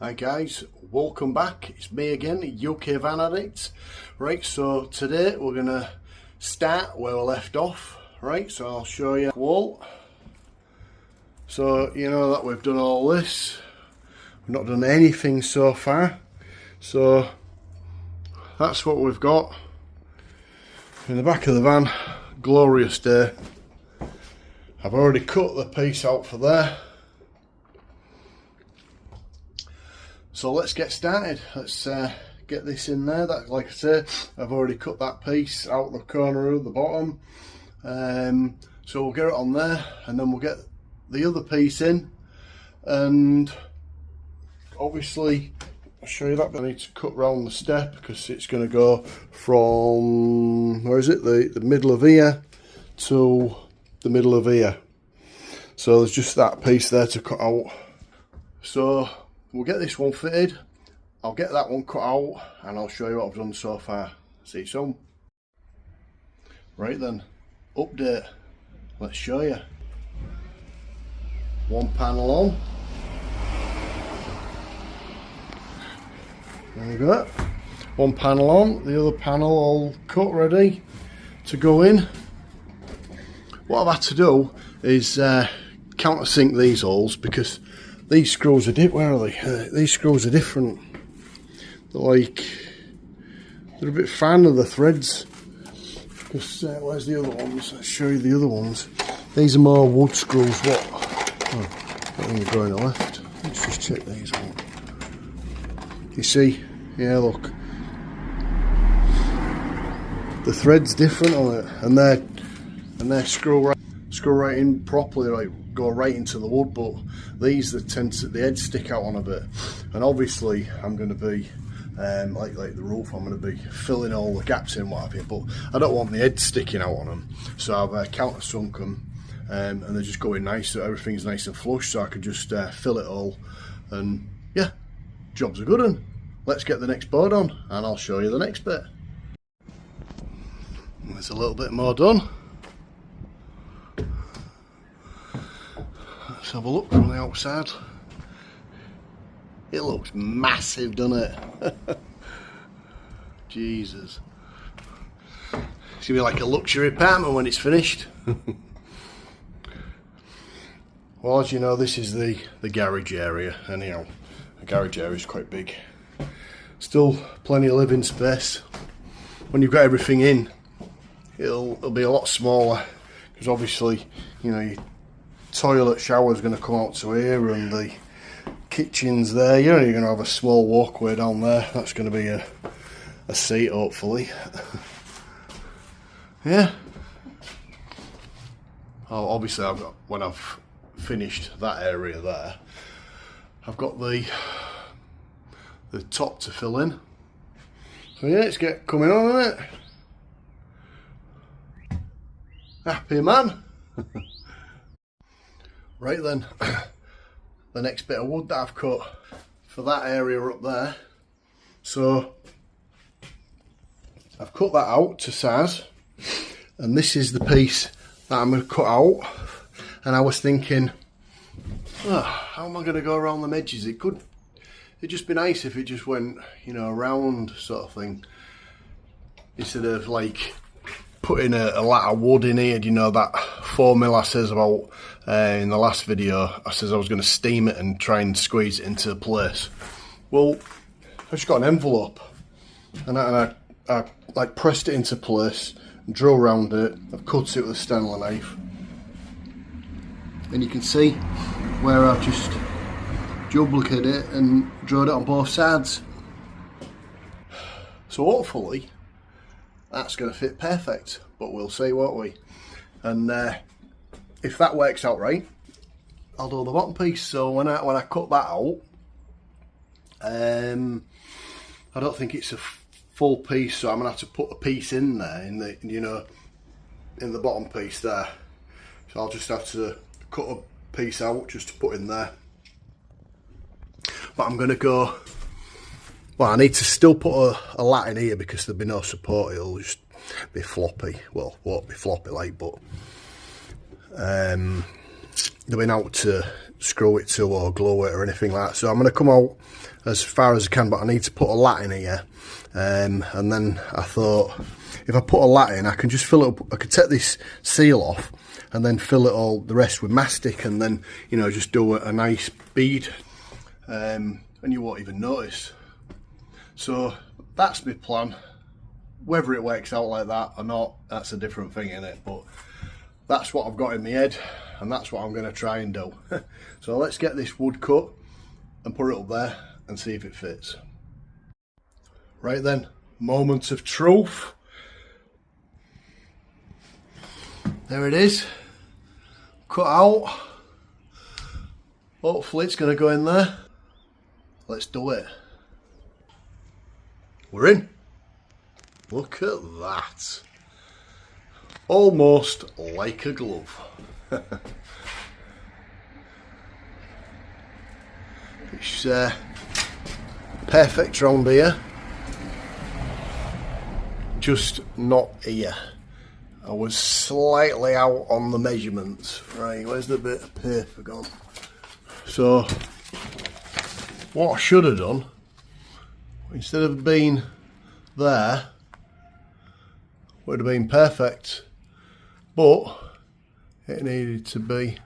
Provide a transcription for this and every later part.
Hi guys, welcome back. It's me again, UK Van Addict. Right, so today we're gonna start where we left off. Right, so I'll show you the wall. So you know that we've done all this. We've not done anything so far. So that's what we've got in the back of the van. Glorious day. I've already cut the piece out for there. So let's get started. Let's get this in there. That, like I say, I've already cut that piece out the corner of the bottom. So we'll get it on there, and then we'll get the other piece in. And obviously, I'll show you that. But I need to cut round the step because it's going to go from, where is it? The middle of here to the middle of here. So there's just that piece there to cut out. So we'll get this one fitted, I'll get that one cut out, and I'll show you what I've done so far. See you soon. Right then, update. Let's show you. One panel on. There we go. One panel on, the other panel all cut ready to go in. What I've had to do is countersink these holes because these screws are different. Where are they? These screws are different. They're a bit finer, the threads. Because where's the other ones? I'll show you the other ones. These are more wood screws. What? Oh, I think they're going left. Let's just check these out. You see? Yeah, look. The thread's different on it, and they're screw right in properly, like go right into the wood. But these, the edge stick out on a bit, and obviously I'm going to be like the roof, I'm going to be filling all the gaps in, what have you, but I don't want the edge sticking out on them, so I've countersunk them, and they're just going nice, so everything's nice and flush, so I can just fill it all, and yeah, job's a good one. Let's get the next board on and I'll show you the next bit. There's a little bit more done. Let's have a look from the outside. It looks massive, doesn't it? Jesus. It's going to be like a luxury apartment when it's finished. Well, as you know, this is the garage area. Anyhow, the garage area is quite big. Still plenty of living space. When you've got everything in, it'll be a lot smaller. Because obviously, you know, your toilet shower is going to come out to here, and the kitchen's there. You know, you're going to have a small walkway down there. That's going to be a seat, hopefully. Yeah. Oh, obviously, when I've finished that area there, I've got the top to fill in. So yeah, it's coming on, isn't it? Happy man. Right then, the next bit of wood that I've cut for that area up there. So I've cut that out to size, and this is the piece that I'm going to cut out. And I was thinking, oh, how am I going to go around the edges? It'd just be nice if it just went, you know, around sort of thing, instead of like putting a lot of wood in here. You know, that 4mm I says about in the last video, I says I was going to steam it and try and squeeze it into place. Well, I just got an envelope, and I like pressed it into place, and drew around it. I've cut it with a Stanley knife, and you can see where I've just duplicated it and drew it on both sides. So hopefully that's going to fit perfect, but we'll see, won't we? And if that works out right, I'll do the bottom piece. So when I cut that out, I don't think it's a full piece, so I'm gonna have to put a piece in there, in the bottom piece there. So I'll just have to cut a piece out just to put in there. But I'm gonna go. Well, I need to still put a lat in here because there'll be no support. It'll just be floppy. Well, won't be floppy like, but there'll be out to screw it to or glue it or anything like that. So I'm going to come out as far as I can, but I need to put a lat in here. And then I thought, if I put a lat in, I can just fill it up. I could take this seal off and then fill it all the rest with mastic, and then, you know, just do a nice bead, and you won't even notice. So that's my plan. Whether it works out like that or not, that's a different thing, innit? But that's what I've got in my head, and that's what I'm going to try and do. So let's get this wood cut and put it up there and see if it fits. Right then, moment of truth. There it is, cut out. Hopefully it's going to go in there. Let's do it. We're in. Look at that. Almost like a glove. It's perfect round here. Just not here. I was slightly out on the measurements. Right, where's the bit of paper gone? So, what I should have done, instead of being there, would have been perfect, but it needed to be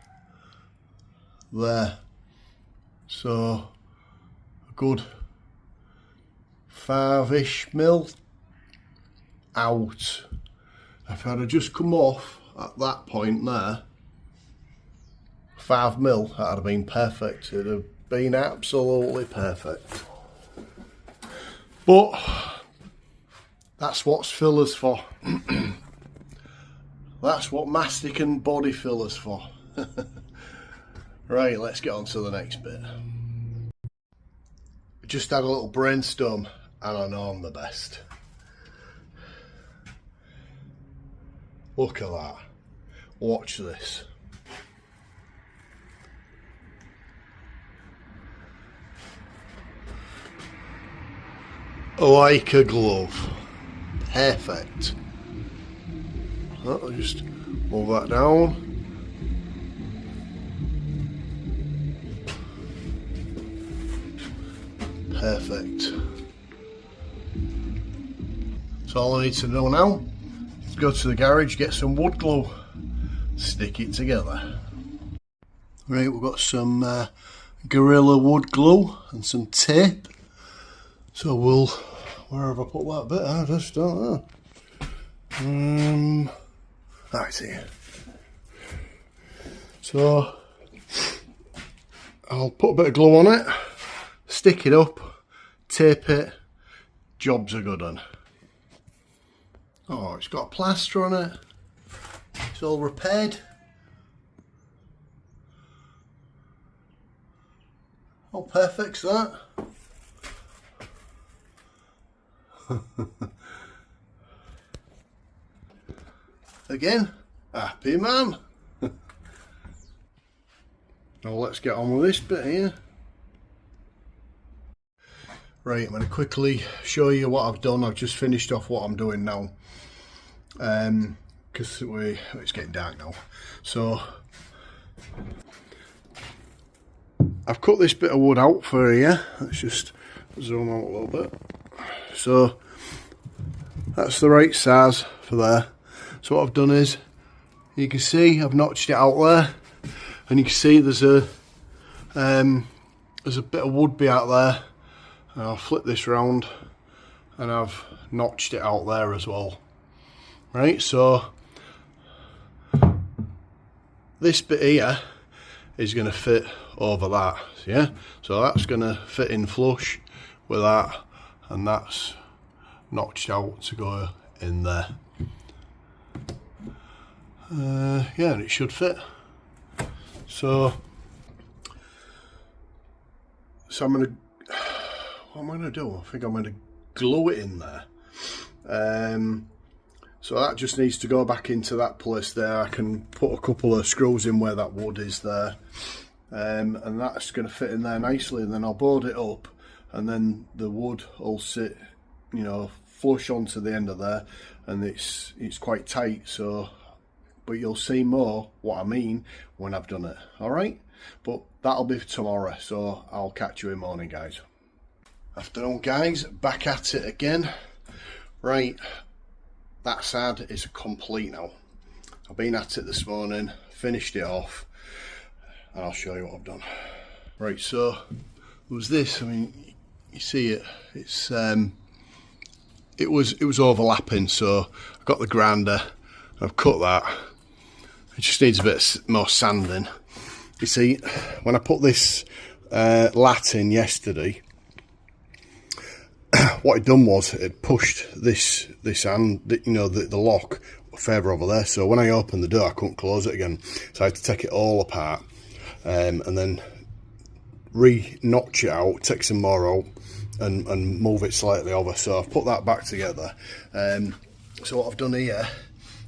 there. So, a good 5-ish mil out. If I'd have just come off at that point there, 5 mil, that'd have been perfect. It'd have been absolutely perfect. But that's what fillers for. That's what mastic and body fillers for. Right, let's get on to the next bit. Just had a little brainstorm, and I know I'm the best. Look at that. Watch this. Like a glove. Perfect. I'll just move that down. Perfect. So all I need to do now is go to the garage, get some wood glue, stick it together. Right, we've got some Gorilla wood glue and some tape. So we'll, where have I put that bit? I just don't know. That's here. So I'll put a bit of glue on it, stick it up, tape it, job's a good one. Oh, it's got a plaster on it. It's all repaired. How perfect's that? Again, happy man. Now let's get on with this bit here. Right, I'm going to quickly show you what I've done. I've just finished off what I'm doing now, because it's getting dark now. So I've cut this bit of wood out for here. Let's just zoom out a little bit. So that's the right size for there. So what I've done is, you can see I've notched it out there, and you can see there's a bit of wood be out there. And I'll flip this round, and I've notched it out there as well. Right, so this bit here is going to fit over that, yeah? So that's going to fit in flush with that, and that's notched out to go in there. Yeah, and it should fit. So I'm going to, what am I going to do? I think I'm going to glue it in there. So that just needs to go back into that place there. I can put a couple of screws in where that wood is there, and that's going to fit in there nicely, and then I'll board it up, and then the wood will sit, you know, flush onto the end of there, and it's quite tight. So, but you'll see more what I mean when I've done it. All right, but that'll be for tomorrow, so I'll catch you in the morning, guys. Afternoon, guys, back at it again. Right, that side is complete now. I've been at it this morning, finished it off, and I'll show you what I've done. Right, so there was this. I mean, you see it. It's it was overlapping, so I got the grinder. I've cut that. It just needs a bit more sanding. You see, when I put this lat in yesterday, what it done was it pushed this hand, you know, the lock further over there. So when I opened the door, I couldn't close it again. So I had to take it all apart and then re-notch it out, take some more out, and move it slightly over. So I've put that back together. So what I've done here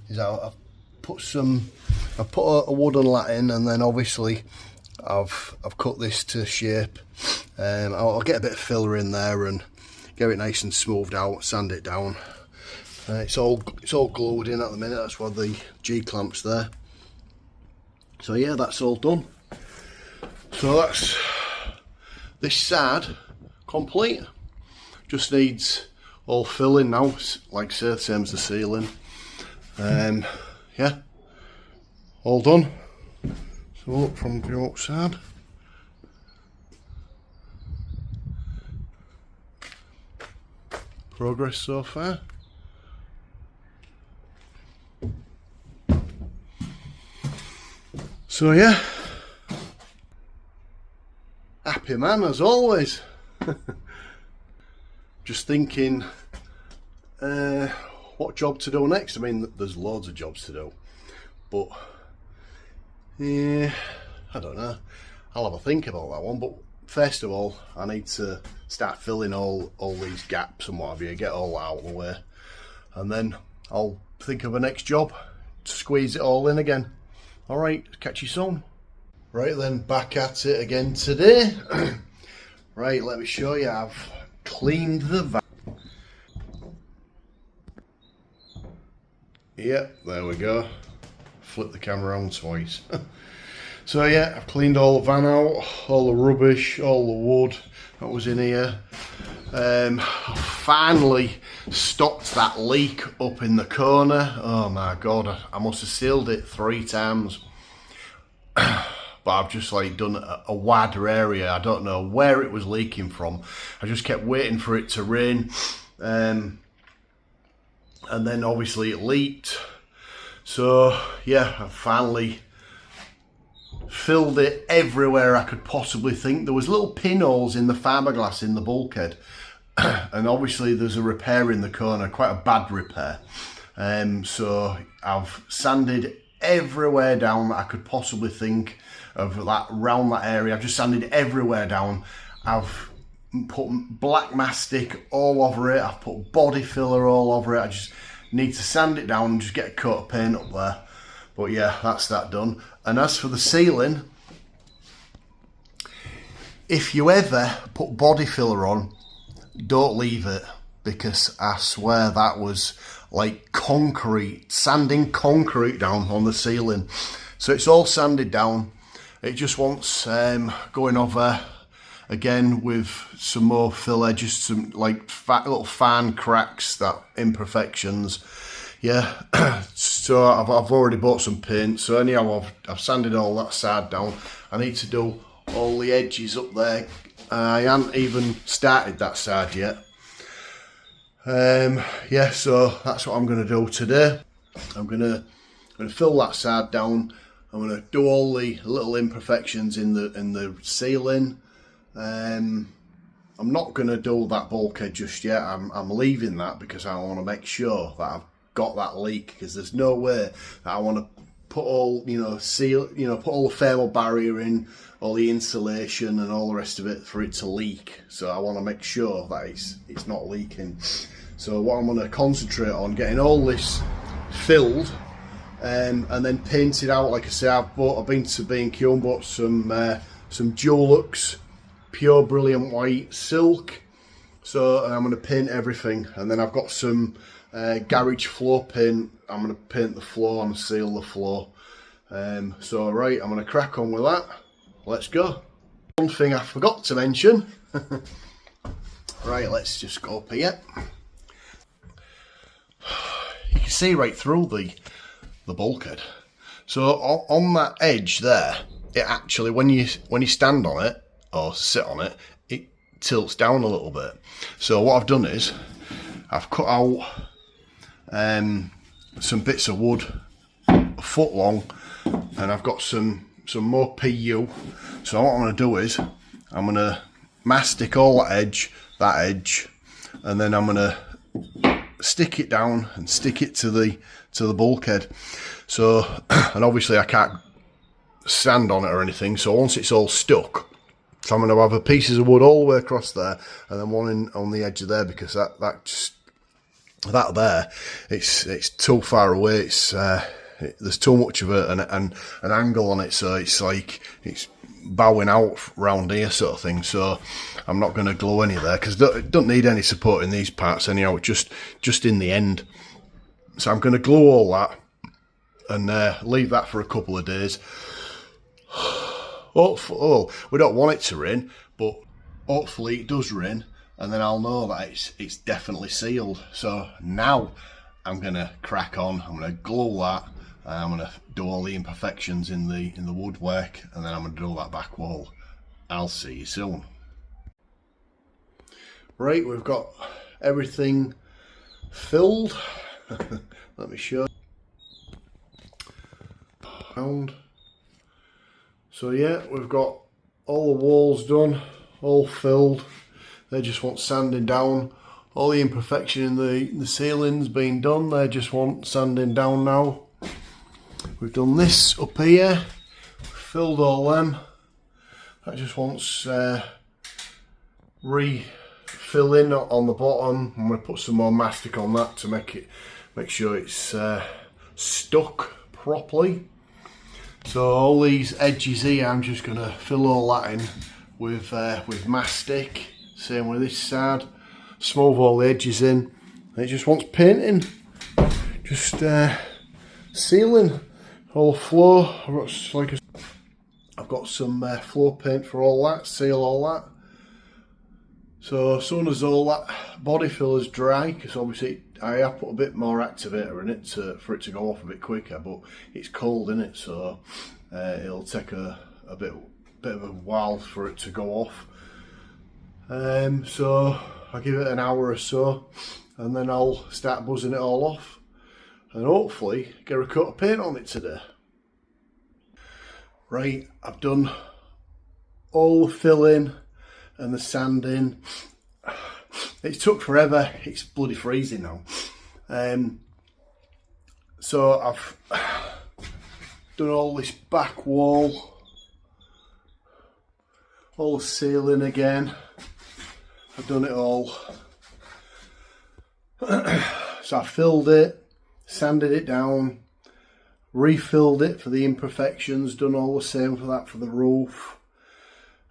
is I've put a wooden lat in, and then obviously I've cut this to shape. I'll get a bit of filler in there and get it nice and smoothed out, sand it down. It's all glued in at the minute. That's why the G clamp's there. So yeah, that's all done. So that's this side complete. Just needs all filling now, like I said, same as the ceiling. Yeah, all done. So look from the outside. Progress so far. So yeah, happy man as always. Just thinking what job to do next. I mean, there's loads of jobs to do, but yeah, I don't know. I'll have a think about that one. But first of all, I need to start filling all these gaps and what have you, get all that out of the way, and then I'll think of a next job to squeeze it all in again. Alright, catch you soon. Right then, back at it again today. Right, let me show you. I've cleaned the van. Yep, there we go. Flip the camera around twice. So yeah, I've cleaned all the van out, all the rubbish, all the wood that was in here. I finally stopped that leak up in the corner. Oh my god, I must have sealed it 3 times. But I've just like done a wider area. I don't know where it was leaking from. I just kept waiting for it to rain. And then obviously it leaked. So yeah, I finally filled it everywhere I could possibly think. There was little pinholes in the fiberglass in the bulkhead. And obviously there's a repair in the corner, quite a bad repair. So I've sanded everywhere down that I could possibly think of, that around that area. I've just sanded everywhere down. I've put black mastic all over it. I've put body filler all over it. I just need to sand it down and just get a coat of paint up there. But yeah, that's that done. And as for the ceiling, if you ever put body filler on, don't leave it, because I swear that was like concrete, sanding concrete down on the ceiling. So it's all sanded down. It just wants going over again with some more filler, just some like little fan cracks, that imperfections. Yeah, so I've already bought some paint. So anyhow, I've sanded all that side down. I need to do all the edges up there. I haven't even started that side yet. Yeah, so that's what I'm going to do today. I'm going to fill that side down. I'm going to do all the little imperfections in the ceiling. I'm not going to do that bulkhead just yet. I'm leaving that because I want to make sure that I've got that leak, because there's no way that I want to put all, put all the thermal barrier in, all the insulation and all the rest of it for it to leak. So I want to make sure that it's not leaking. So what I'm going to concentrate on, getting all this filled and then painted out. Like I say, I've been to B&Q and bought some Dulux pure brilliant white silk. So I'm going to paint everything, and then I've got some garage floor paint. I'm going to paint the floor and seal the floor. So right, I'm going to crack on with that. Let's go. One thing I forgot to mention. Right, let's just go up here. You can see right through the bulkhead. So on that edge there, it actually, when you stand on it or sit on it, it tilts down a little bit. So what I've done is I've cut out some bits of wood a foot long, and I've got some more PU. So what I'm going to do is I'm going to mastic all that edge, and then I'm going to stick it down and stick it to the bulkhead. So, and obviously I can't stand on it or anything, so once it's all stuck, so I'm going to have a pieces of wood all the way across there, and then one on the edge of there, because that there, it's too far away. There's too much of it and an angle on it, so it's like it's bowing out round here sort of thing. So I'm not going to glue any there, because it don't need any support in these parts anyhow, just in the end. So I'm going to glue all that and leave that for a couple of days. Hopefully, we don't want it to rain, but hopefully it does rain, and then I'll know that it's definitely sealed. So now I'm going to crack on. I'm going to glue that. I'm going to do all the imperfections in the woodwork, and then I'm going to do that back wall. I'll see you soon. Right, we've got everything filled. Let me show you. So yeah, we've got all the walls done, all filled. They just want sanding down. All the imperfection in the ceiling's been done. They just want sanding down now. We've done this up here, filled all them. That just wants refilling on the bottom. I'm going to put some more mastic on that to make sure it's stuck properly. So all these edges here, I'm just going to fill all that in with mastic. Same with this side. Smooth all the edges in. It just wants painting. Just sealing all the floor. I've got some floor paint for all that. Seal all that. So as soon as all that body fill is dry, because obviously I have put a bit more activator in it for it to go off a bit quicker, but it's cold in it, so it'll take a bit of a while for it to go off. So I'll give it an hour or so, and then I'll start buzzing it all off, and hopefully get a coat of paint on it today. Right, I've done all the filling and the sanding. It took forever. It's bloody freezing now. So I've done all this back wall, all the ceiling again. I've done it all. So I filled it, sanded it down, refilled it for the imperfections, done all the same for that for the roof.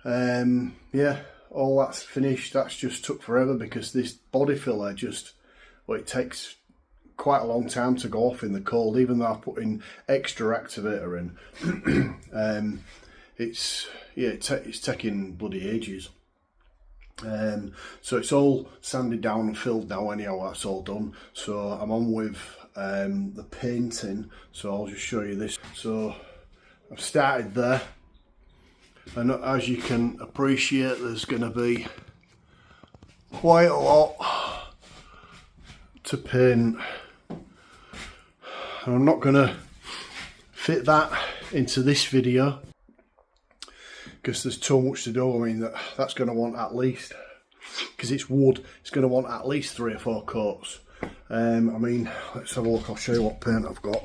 Yeah, all that's finished. That's just took forever because this body filler it takes quite a long time to go off in the cold, even though I've put in extra activator in. It's taking bloody ages. So it's all sanded down and filled now anyhow, that's all done. So I'm on with the painting, so I'll just show you this. So I've started there, and as you can appreciate, there's going to be quite a lot to paint, and I'm not going to fit that into this video because there's too much to do. I mean, that's going to want at least, because it's wood, it's going to want at least 3 or 4 coats. I mean, let's have a look. I'll show you what paint I've got.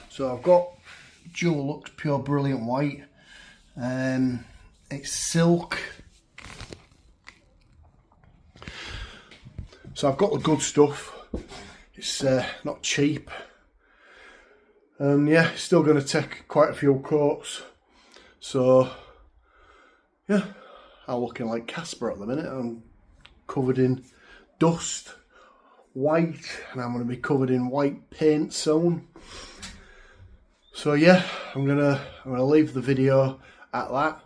So I've got Dual Lux Pure Brilliant White. It's silk. So I've got the good stuff. It's not cheap. Yeah, it's still going to take quite a few coats. So yeah, I'm looking like Casper at the minute. I'm covered in dust, white, and I'm going to be covered in white paint soon. So yeah, I'm gonna leave the video at that.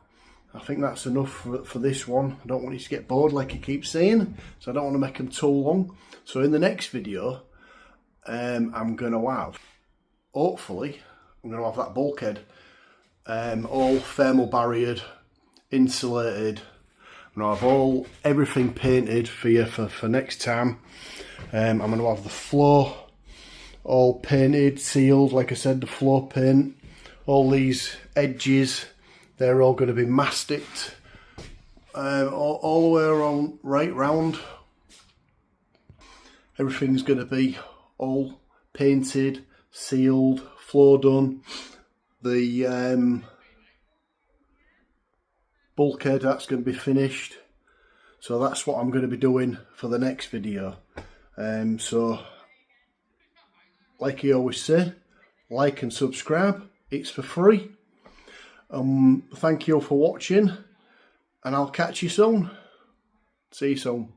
I think that's enough for this one. I don't want you to get bored like you keep saying, so I don't want to make them too long. So in the next video, I'm going to have, hopefully, I'm going to have that bulkhead all thermal barriered, insulated. I'm going to have everything painted for you for next time. I'm going to have the floor all painted, sealed, like I said, the floor paint. All these edges, they're all going to be masticed all the way around, right round. Everything's going to be all painted, sealed, floor done. The bulkhead, that's going to be finished. So that's what I'm going to be doing for the next video. So like you always say, like and subscribe. It's for free. Thank you for watching, and I'll catch you soon. See you soon.